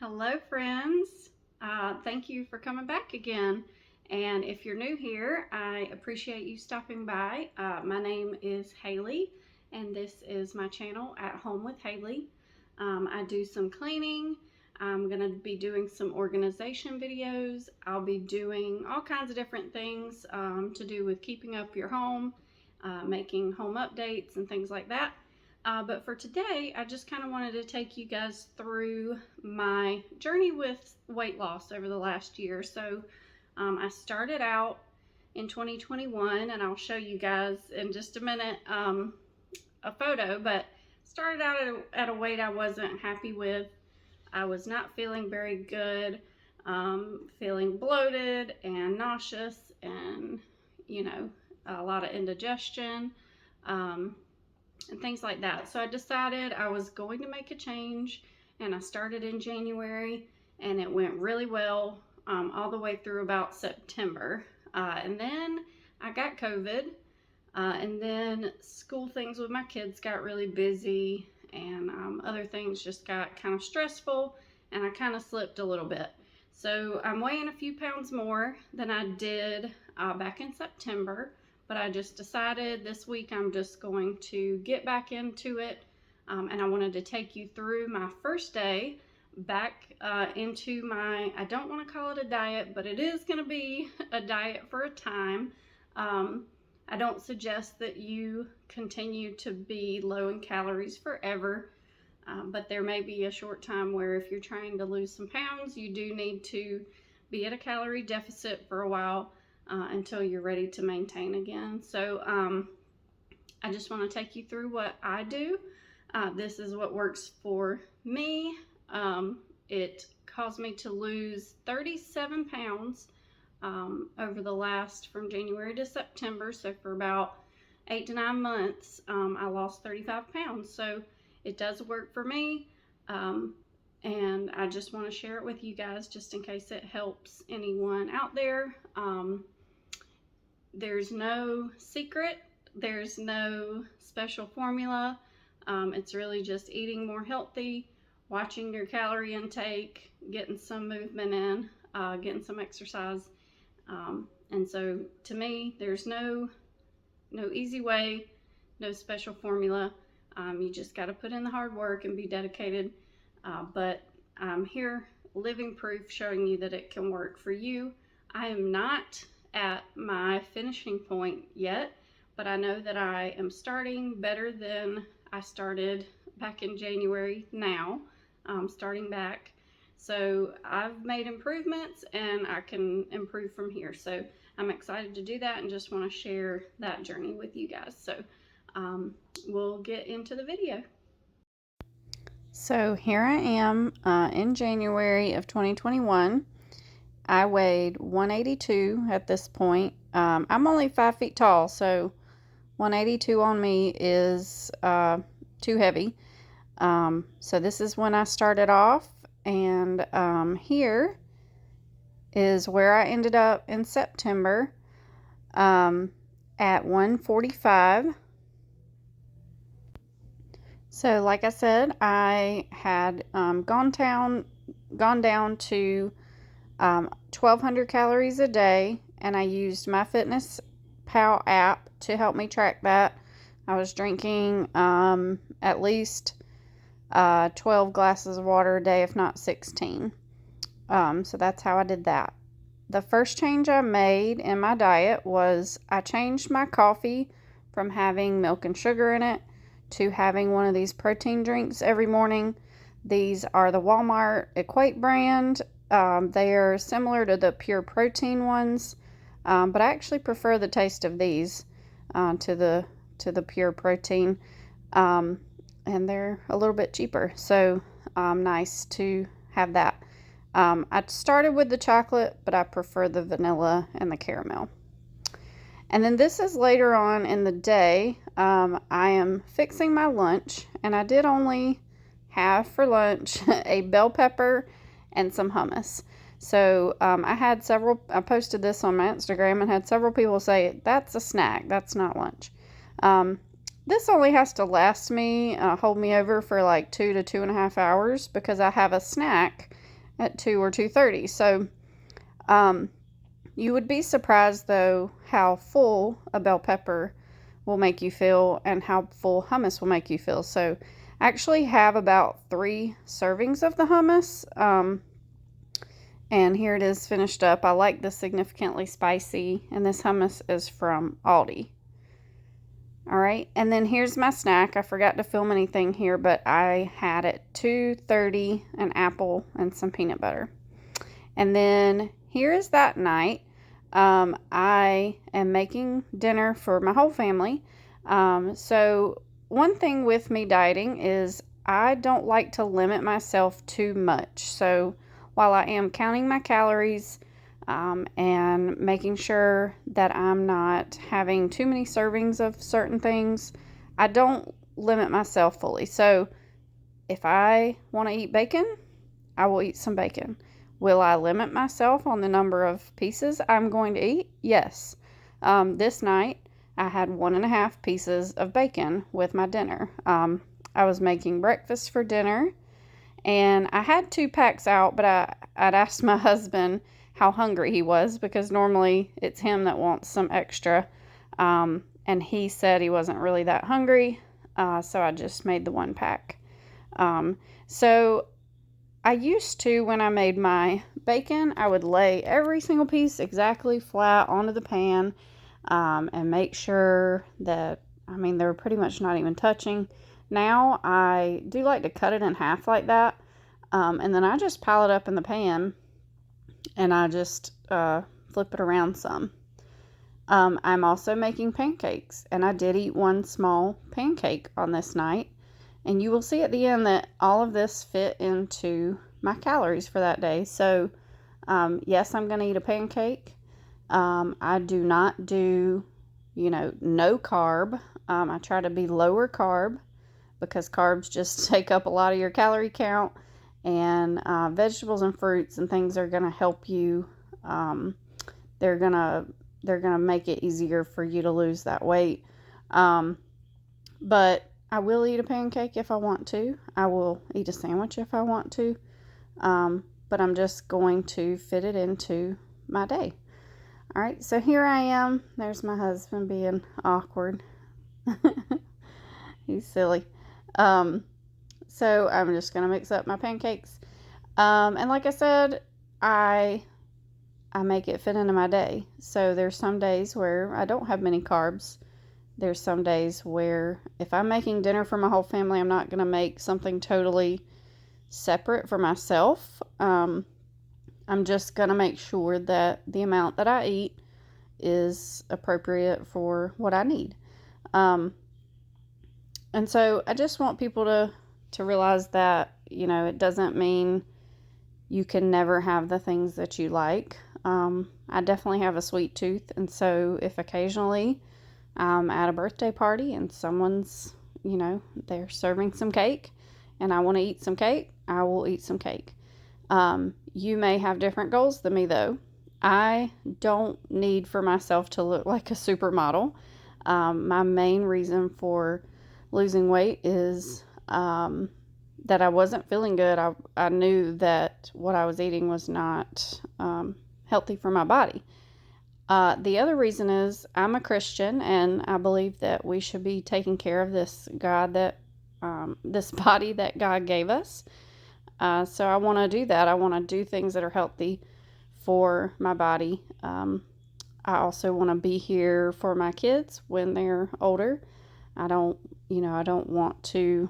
Hello friends, thank you for coming back again, and if you're new here, I appreciate you stopping by. My name is Haley and this is my channel At Home with Haley. I do some cleaning. I'm going to be doing some organization videos. I'll be doing all kinds of different things to do with keeping up your home, making home updates and things like that. But for today, I just kind of wanted to take you guys through my journey with weight loss over the last year. So I started out in 2021, and I'll show you guys in just a minute a photo, but started out at a weight I wasn't happy with. I was not feeling very good, feeling bloated and nauseous and, a lot of indigestion. And things like that. So I decided I was going to make a change, and I started in January, and it went really well all the way through about September. And then I got COVID, and then school things with my kids got really busy, and other things just got kind of stressful, and I kind of slipped a little bit. So I'm weighing a few pounds more than I did back in September. But I just decided this week I'm just going to get back into it, and I wanted to take you through my first day back into my, I don't want to call it a diet, but it is going to be a diet for a time. I don't suggest that you continue to be low in calories forever, but there may be a short time where if you're trying to lose some pounds, you do need to be at a calorie deficit for a while. Until you're ready to maintain again. So I just want to take you through what I do. This is what works for me. It caused me to lose 37 pounds over the last, from January to September. So for about 8 to 9 months, I lost 35 pounds. So it does work for me. And I just want to share it with you guys just in case it helps anyone out there. There's no secret, there's no special formula. It's really just eating more healthy, watching your calorie intake, getting some movement in, getting some exercise. And so to me, there's no easy way, no special formula. You just got to put in the hard work and be dedicated. But I'm here living proof showing you that it can work for you. I am not at my finishing point yet, but I know that I am starting better than I started back in January now, starting back. So I've made improvements and I can improve from here. So I'm excited to do that and just want to share that journey with you guys. So we'll get into the video. So here I am in January of 2021. I weighed 182 at this point. I'm only 5 feet tall, so 182 on me is too heavy. So this is when I started off, and here is where I ended up in September at 145. So like I said, I had gone down to 1,200 calories a day, and I used MyFitnessPal app to help me track that. I was drinking at least 12 glasses of water a day, if not 16. So that's how I did that. The first change I made in my diet was I changed my coffee from having milk and sugar in it to having one of these protein drinks every morning. These are the Walmart Equate brand. They are similar to the pure protein ones, but I actually prefer the taste of these to the pure protein, and they're a little bit cheaper, so nice to have that. I started with the chocolate, but I prefer the vanilla and the caramel. And then this is later on in the day. I am fixing my lunch, and I did only have for lunch a bell pepper and some hummus. So I posted this on my Instagram and had several people say, that's a snack, that's not lunch. This only has to last me, hold me over for like 2 to 2.5 hours, because I have a snack at 2 or 2:30. So you would be surprised, though, how full a bell pepper will make you feel and how full hummus will make you feel. So I actually have about 3 servings of the hummus. And here it is finished up. I like the significantly spicy, and this hummus is from Aldi. All right, and then here's my snack. I forgot to film anything here, but I had at 2:30 an apple and some peanut butter. And then here is that night. I am making dinner for my whole family. So one thing with me dieting is I don't like to limit myself too much. So while I am counting my calories and making sure that I'm not having too many servings of certain things, I don't limit myself fully. So if I want to eat bacon, I will eat some bacon. Will I limit myself on the number of pieces I'm going to eat? Yes. This night, I had 1.5 pieces of bacon with my dinner. I was making breakfast for dinner, and I had 2 packs out, but I'd asked my husband how hungry he was, because normally it's him that wants some extra. And he said he wasn't really that hungry, so I just made the 1 pack. So I used to, when I made my bacon, I would lay every single piece exactly flat onto the pan and make sure that, they were pretty much not even touching. Now I do like to cut it in half like that, and then I just pile it up in the pan, and I just flip it around some. I'm also making pancakes, and I did eat 1 small pancake on this night. And you will see at the end that all of this fit into my calories for that day. So, yes, I'm going to eat a pancake. I do not do, no carb. I try to be lower carb, because carbs just take up a lot of your calorie count. And vegetables and fruits and things are going to help you. They're going to make it easier for you to lose that weight. But I will eat a pancake if I want to. I will eat a sandwich if I want to. But I'm just going to fit it into my day. All right, so here I am. There's my husband being awkward. He's silly. So I'm just going to mix up my pancakes. And like I said, I make it fit into my day. So there's some days where I don't have many carbs. There's some days where if I'm making dinner for my whole family, I'm not going to make something totally separate for myself. I'm just going to make sure that the amount that I eat is appropriate for what I need. And so I just want people to realize that, it doesn't mean you can never have the things that you like. I definitely have a sweet tooth. And so if occasionally I'm at a birthday party and someone's, they're serving some cake and I want to eat some cake, I will eat some cake. You may have different goals than me, though. I don't need for myself to look like a supermodel. My main reason for losing weight is that I wasn't feeling good. I knew that what I was eating was not healthy for my body. The other reason is I'm a Christian, and I believe that we should be taking care of this this body that God gave us. So I want to do that. I want to do things that are healthy for my body. I also want to be here for my kids when they're older. I don't want to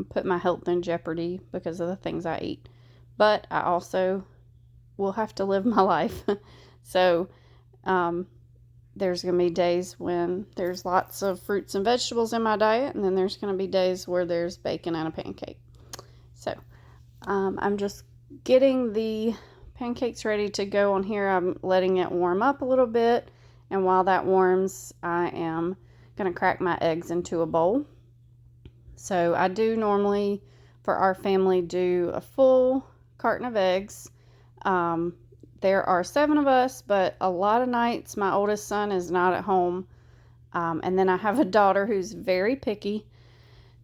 put my health in jeopardy because of the things I eat. But I also will have to live my life. So there's going to be days when there's lots of fruits and vegetables in my diet, and then there's going to be days where there's bacon and a pancake. So I'm just getting the pancakes ready to go on here. I'm letting it warm up a little bit, and while that warms, I am going to crack my eggs into a bowl. So I do normally, for our family, do a full carton of eggs. There are 7 of us, but a lot of nights my oldest son is not at home. And then I have a daughter who's very picky.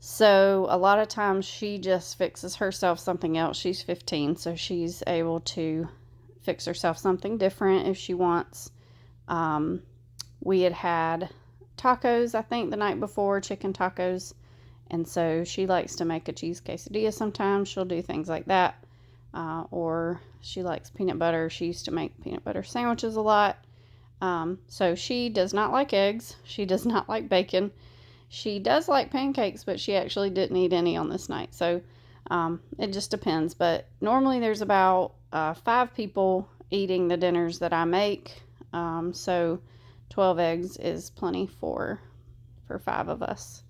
So a lot of times she just fixes herself something else. She's 15, so she's able to fix herself something different if she wants. We had tacos, I think, the night before, chicken tacos. And so she likes to make a cheese quesadilla sometimes. She'll do things like that. Or she likes peanut butter. She used to make peanut butter sandwiches a lot. So she does not like eggs. She does not like bacon. She does like pancakes, but she actually didn't eat any on this night. So it just depends. But normally there's about 5 people eating the dinners that I make. So 12 eggs is plenty for 5 of us.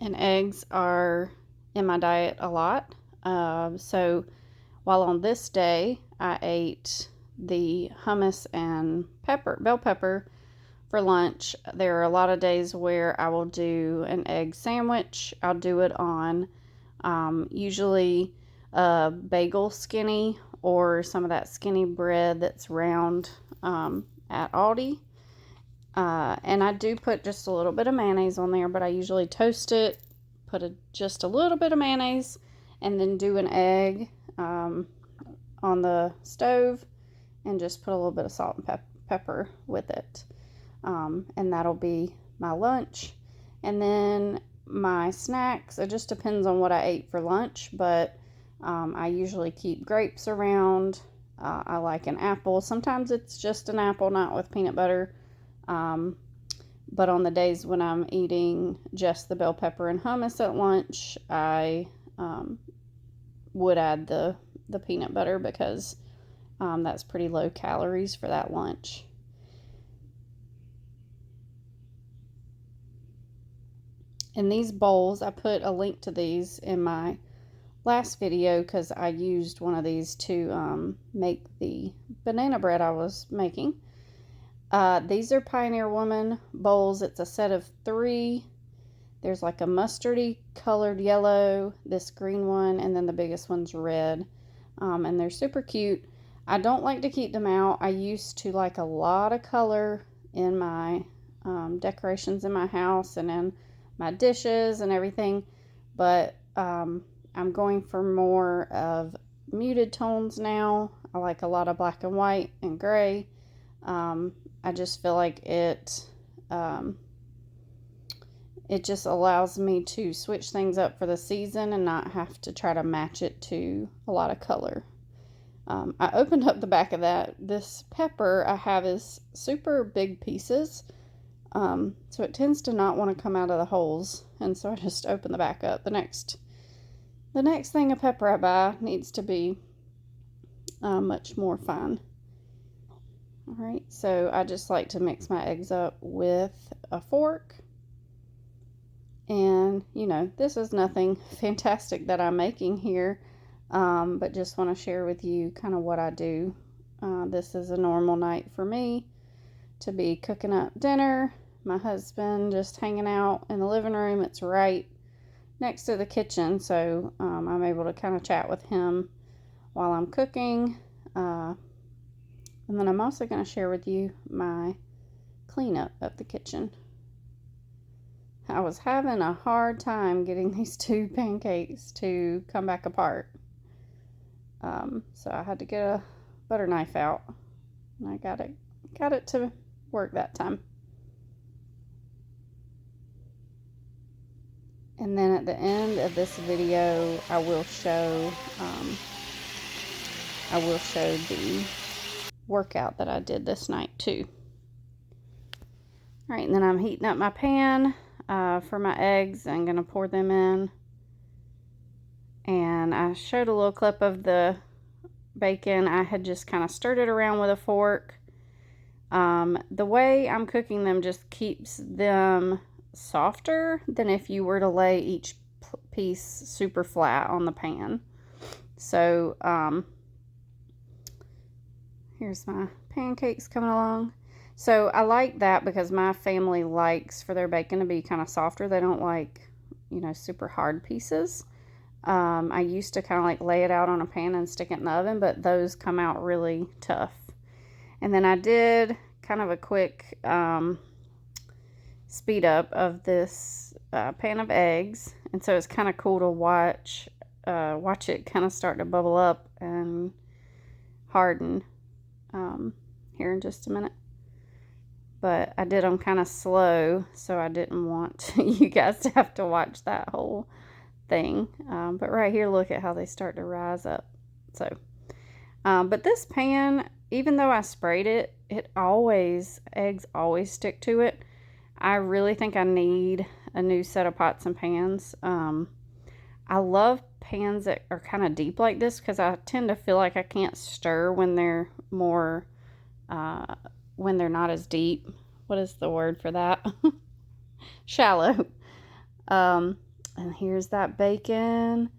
And eggs are in my diet a lot. So while on this day I ate the hummus and bell pepper for lunch, there are a lot of days where I will do an egg sandwich. I'll do it on usually a bagel skinny or some of that skinny bread that's round at Aldi. And I do put just a little bit of mayonnaise on there, but I usually toast it, put just a little bit of mayonnaise, and then do an egg on the stove and just put a little bit of salt and pepper with it. And that'll be my lunch. And then my snacks, it just depends on what I ate for lunch, but I usually keep grapes around. I like an apple. Sometimes it's just an apple, not with peanut butter. But on the days when I'm eating just the bell pepper and hummus at lunch, I would add the peanut butter because that's pretty low calories for that lunch. And these bowls, I put a link to these in my last video because I used one of these to make the banana bread I was making. These are Pioneer Woman bowls. It's a set of 3. There's like a mustardy colored yellow, this green one, and then the biggest one's red. And they're super cute. I don't like to keep them out. I used to like a lot of color in my decorations in my house and in my dishes and everything. But I'm going for more of muted tones now. I like a lot of black and white and gray. I just feel like it just allows me to switch things up for the season and not have to try to match it to a lot of color. I opened up the back of that. This pepper I have is super big pieces, so it tends to not want to come out of the holes, and so I just open the back up. The next thing of pepper I buy needs to be much more fine. Alright, so I just like to mix my eggs up with a fork. And, you know, this is nothing fantastic that I'm making here, but just want to share with you kind of what I do. This is a normal night for me to be cooking up dinner. My husband just hanging out in the living room. It's right next to the kitchen, so I'm able to kind of chat with him while I'm cooking. And then I'm also going to share with you my cleanup of the kitchen. I was having a hard time getting these 2 pancakes to come back apart. So I had to get a butter knife out. And I got it to work that time. And then at the end of this video, I will show the workout that I did this night too. All right, and then I'm heating up my pan for my eggs. I'm gonna pour them in, and I showed a little clip of the bacon. I had just kind of stirred it around with a fork. The way I'm cooking them just keeps them softer than if you were to lay each piece super flat on the pan. So here's my pancakes coming along. So I like that because my family likes for their bacon to be kind of softer. They don't like, you know, super hard pieces. I used to kind of like lay it out on a pan and stick it in the oven, but those come out really tough. And then I did kind of a quick speed up of this pan of eggs, and so it's kind of cool to watch it kind of start to bubble up and harden here in just a minute. But I did them kind of slow, so I didn't want you guys to have to watch that whole thing. But right here, look at how they start to rise up. So, but this pan, even though I sprayed it, eggs always stick to it. I really think I need a new set of pots and pans. I love pans that are kind of deep like this because I tend to feel like I can't stir when they're more, when they're not as deep. What is the word for that? Shallow. And here's that bacon.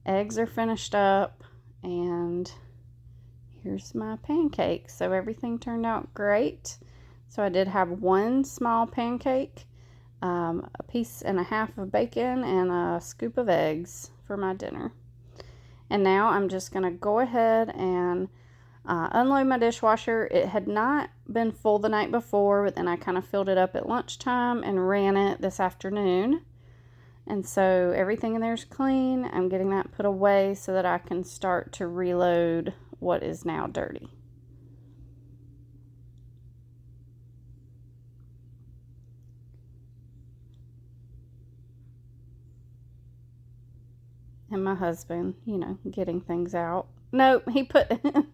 Eggs are finished up, and here's my pancake. So everything turned out great. So I did have one small pancake, a piece and a half of bacon, and a scoop of eggs for my dinner. And now I'm just going to go ahead and unload my dishwasher. It had not been full the night before, but then I kind of filled it up at lunchtime and ran it this afternoon. And so everything in there is clean. I'm getting that put away so that I can start to reload what is now dirty. And my husband, you know, getting things out. No, he put, I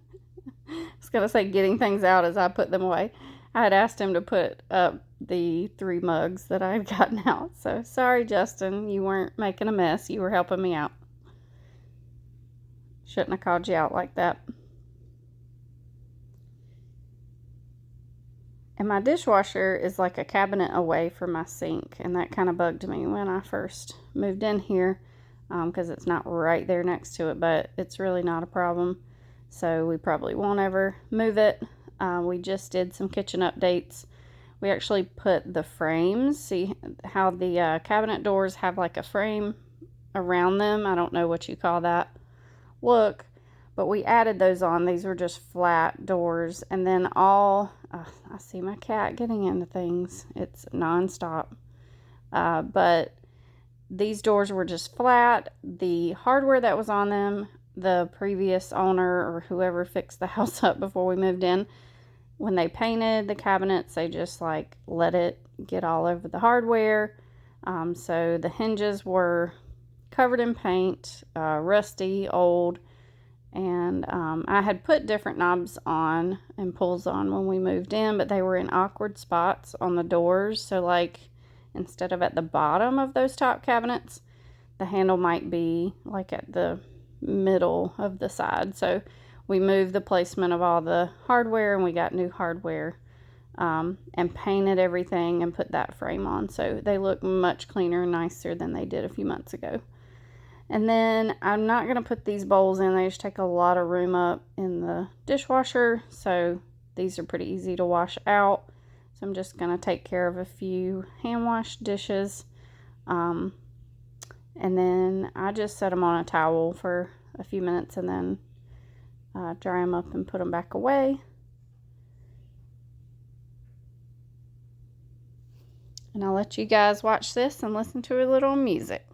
was going to say getting things out as I put them away. I had asked him to put up the 3 mugs that I had gotten out. So, sorry, Justin, you weren't making a mess. You were helping me out. Shouldn't have called you out like that. And my dishwasher is like a cabinet away from my sink. And that kind of bugged me when I first moved in here. Because it's not right there next to it, but it's really not a problem. So we probably won't ever move it. We just did some kitchen updates. We actually put the frames. See how the cabinet doors have like a frame around them? I don't know what you call that look, but we added those on. These were just flat doors. And then I see my cat getting into things. It's nonstop. But these doors were just flat. The hardware that was on them, the previous owner or whoever fixed the house up before we moved in, when they painted the cabinets, they just like let it get all over the hardware. So the hinges were covered in paint, rusty, old, and I had put different knobs on and pulls on when we moved in, but they were in awkward spots on the doors. So like, instead of at the bottom of those top cabinets, the handle might be like at the middle of the side. So we moved the placement of all the hardware, and we got new hardware and painted everything and put that frame on. So they look much cleaner and nicer than they did a few months ago. And then I'm not going to put these bowls in. They just take a lot of room up in the dishwasher. So these are pretty easy to wash out. I'm just going to take care of a few hand wash dishes. And then I just set them on a towel for a few minutes and then dry them up and put them back away. And I'll let you guys watch this and listen to a little music.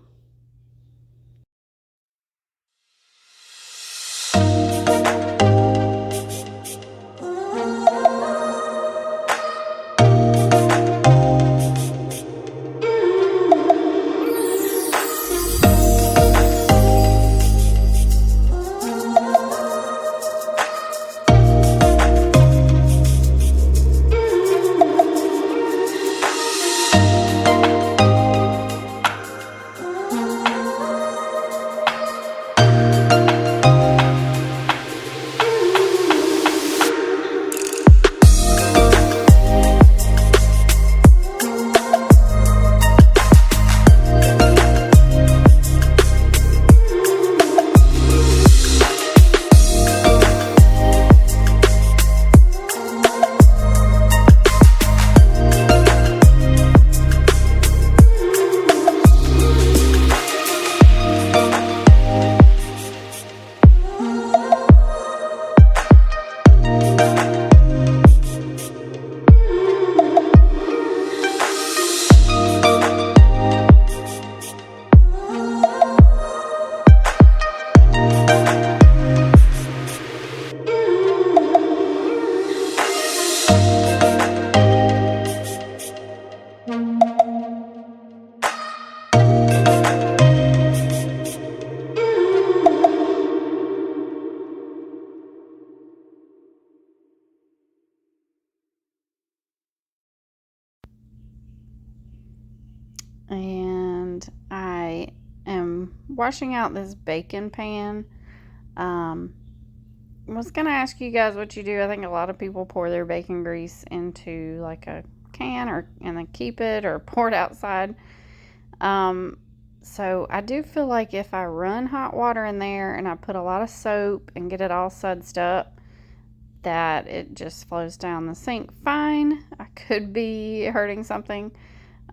and I am washing out this bacon pan. I was going to ask you guys what you do. I think a lot of people pour their bacon grease into like a can and then keep it or pour it outside. So I do feel like if I run hot water in there and I put a lot of soap and get it all sudsed up, that it just flows down the sink fine. I could be hurting something.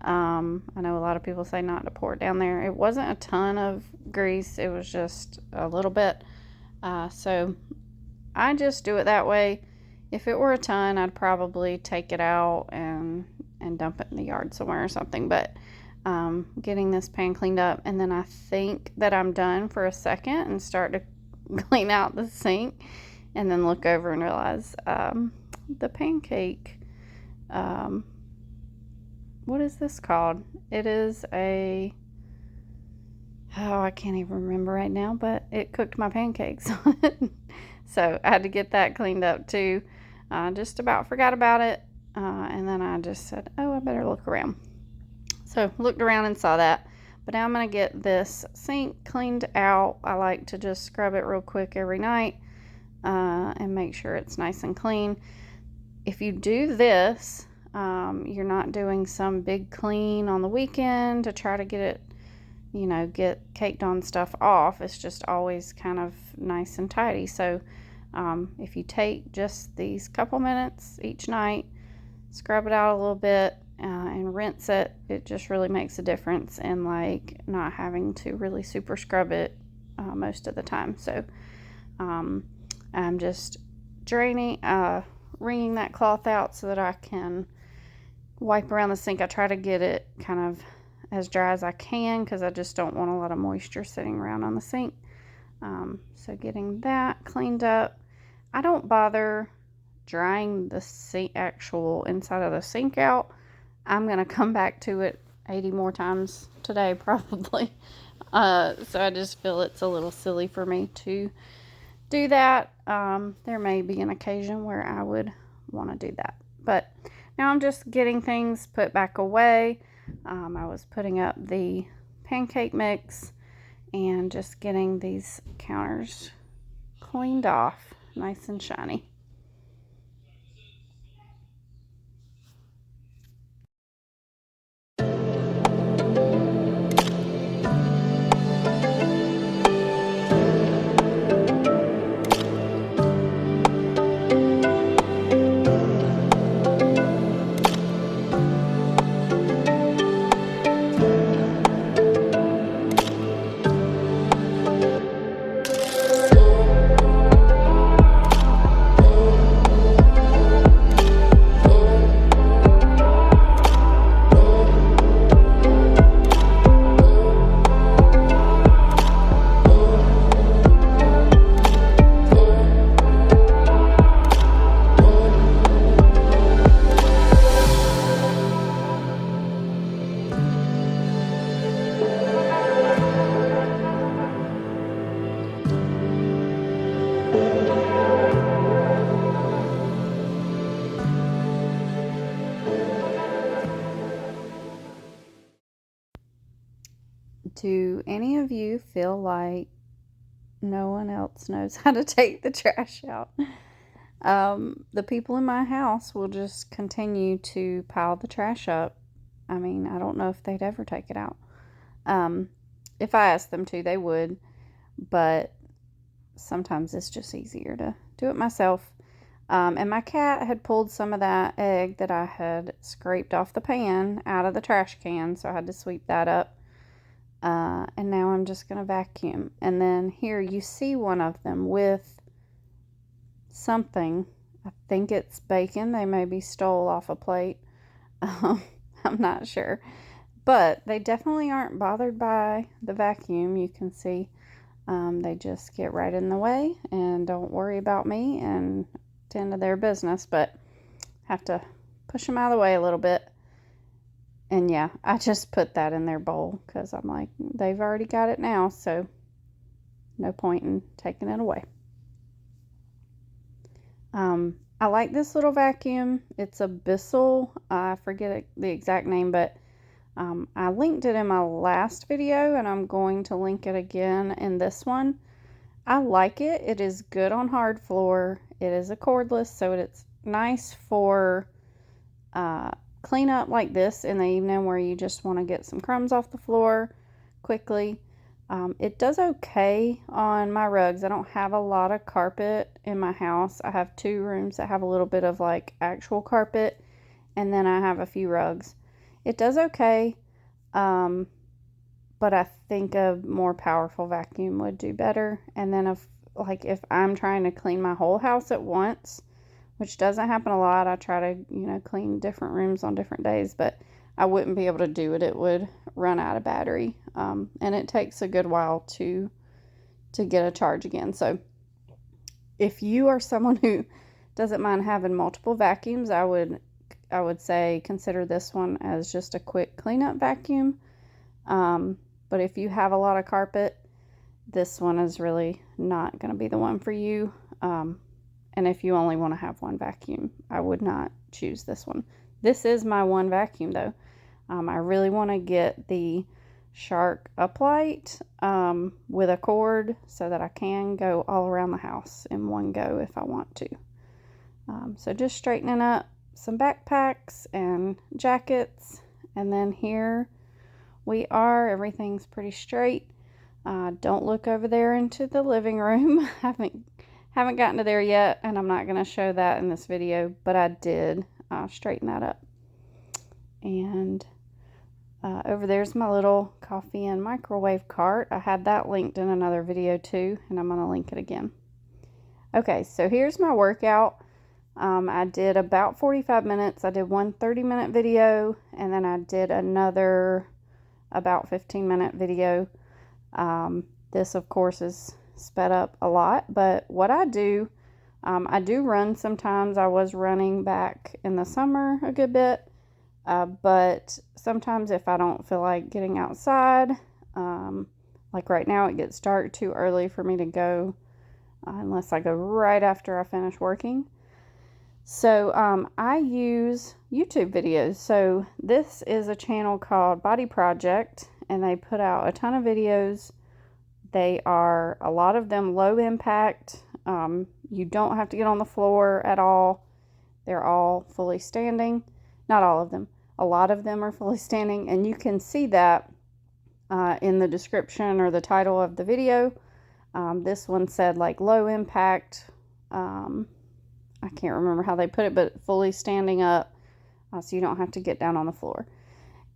I know a lot of people say not to pour it down there. It wasn't a ton of grease. It was just a little bit. So I just do it that way. If it were a ton, I'd probably take it out and dump it in the yard somewhere or something. But getting this pan cleaned up, and then I think that I'm done for a second and start to clean out the sink, and then look over and realize the pancake, what is this called? It is I can't even remember right now, but it cooked my pancakes on it. So I had to get that cleaned up too. Just about forgot about it, and then I just said, oh, I better look around. So looked around and saw that. But now I'm going to get this sink cleaned out. I like to just scrub it real quick every night and make sure it's nice and clean. If you do this, you're not doing some big clean on the weekend to try to get it, get caked on stuff off. It's just always kind of nice and tidy. So if you take just these couple minutes each night, scrub it out a little bit, and rinse it, it just really makes a difference in like not having to really super scrub it most of the time. So I'm just wringing that cloth out so that I can wipe around the sink. I try to get it kind of as dry as I can because I just don't want a lot of moisture sitting around on the sink. So getting that cleaned up. I don't bother drying the actual inside of the sink out. I'm going to come back to it 80 more times today probably. So I just feel it's a little silly for me to do that. There may be an occasion where I would want to do that. But now I'm just getting things put back away. I was putting up the pancake mix and just getting these counters cleaned off nice and shiny. Do any of you feel like no one else knows how to take the trash out? The people in my house will just continue to pile the trash up. I mean, I don't know if they'd ever take it out. If I asked them to, they would, but sometimes it's just easier to do it myself. And my cat had pulled some of that egg that I had scraped off the pan out of the trash can, so I had to sweep that up. And now I'm just going to vacuum. And then here you see one of them with something. I think it's bacon. They maybe stole off a plate. I'm not sure. But they definitely aren't bothered by the vacuum. You can see they just get right in the way and don't worry about me and tend to their business. But have to push them out of the way a little bit. And yeah, I just put that in their bowl because I'm like, they've already got it now, so no point in taking it away. I like this little vacuum. It's a Bissell. I forget the exact name, but I linked it in my last video, and I'm going to link it again in this one. I like it. It is good on hard floor. It is a cordless, so it's nice for cleanup like this in the evening where you just want to get some crumbs off the floor quickly. It does okay on my rugs. I don't have a lot of carpet in my house. I have 2 rooms that have a little bit of like actual carpet, and then I have a few rugs. It does okay, but I think a more powerful vacuum would do better. And then if I'm trying to clean my whole house at once, which doesn't happen a lot, I try to, clean different rooms on different days, but I wouldn't be able to do it. It would run out of battery, and it takes a good while to get a charge again. So if you are someone who doesn't mind having multiple vacuums, I would say consider this one as just a quick cleanup vacuum. But if you have a lot of carpet, this one is really not going to be the one for you. And if you only want to have one vacuum, I would not choose this one. This is my one vacuum though. I really want to get the Shark uplight with a cord so that I can go all around the house in one go if I want to. So just straightening up some backpacks and jackets, and then here we are. Everything's pretty straight. Don't look over there into the living room. Haven't gotten to there yet, and I'm not going to show that in this video, but I did straighten that up. And over there's my little coffee and microwave cart. I had that linked in another video too, and I'm going to link it again. Okay, so here's my workout. I did about 45 minutes. I did one 30-minute video, and then I did another about 15-minute video. This, of course, is sped up a lot, but what I do run sometimes. I was running back in the summer a good bit, but sometimes if I don't feel like getting outside, like right now it gets dark too early for me to go, unless I go right after I finish working. So I use YouTube videos. So this is a channel called Body Project, and they put out a ton of videos. They are, a lot of them, low impact. You don't have to get on the floor at all. They're all fully standing. Not all of them. A lot of them are fully standing, and you can see that in the description or the title of the video. This one said like low impact. I can't remember how they put it, but fully standing up, so you don't have to get down on the floor.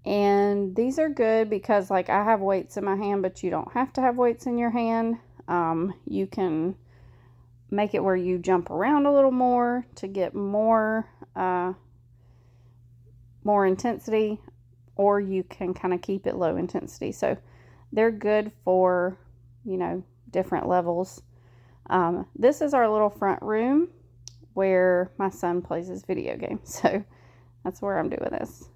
And these are good because like I have weights in my hand, but you don't have to have weights in your hand. You can make it where you jump around a little more to get more intensity, or you can kind of keep it low intensity. So they're good for, different levels. This is our little front room where my son plays his video games. So that's where I'm doing this.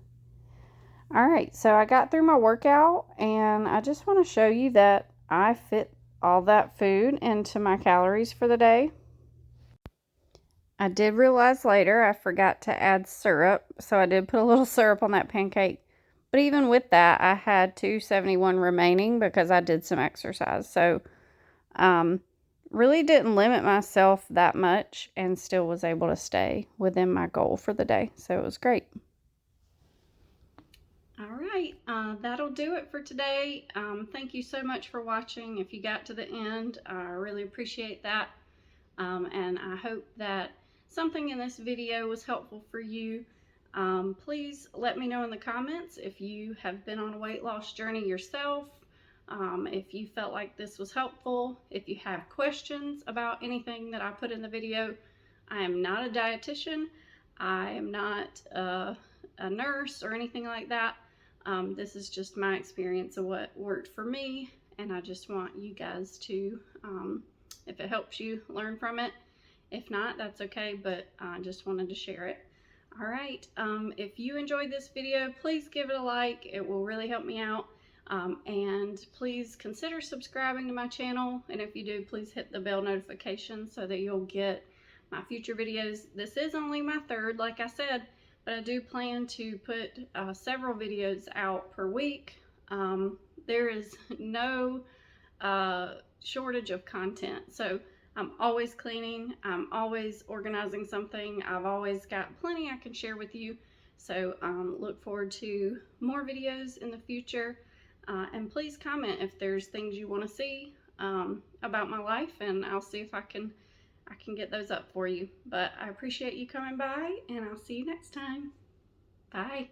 All right, so I got through my workout, and I just want to show you that I fit all that food into my calories for the day. I did realize later I forgot to add syrup, so I did put a little syrup on that pancake. But even with that, I had 271 remaining because I did some exercise. So really didn't limit myself that much and still was able to stay within my goal for the day. So it was great. All right, that'll do it for today. Thank you so much for watching. If you got to the end, I really appreciate that. And I hope that something in this video was helpful for you. Please let me know in the comments if you have been on a weight loss journey yourself, if you felt like this was helpful, if you have questions about anything that I put in the video. I am not a dietitian. I am not a nurse or anything like that. This is just my experience of what worked for me, and I just want you guys to, if it helps you, learn from it. If not, that's okay, but I just wanted to share it. All right, if you enjoyed this video, please give it a like. It will really help me out. And please consider subscribing to my channel, and if you do, please hit the bell notification so that you'll get my future videos. This is only my third, like I said, but I do plan to put several videos out per week. There is no shortage of content, so I'm always cleaning, I'm always organizing something, I've always got plenty I can share with you. So look forward to more videos in the future, and please comment if there's things you want to see about my life, and I'll see if I can get those up for you. But I appreciate you coming by, and I'll see you next time. Bye.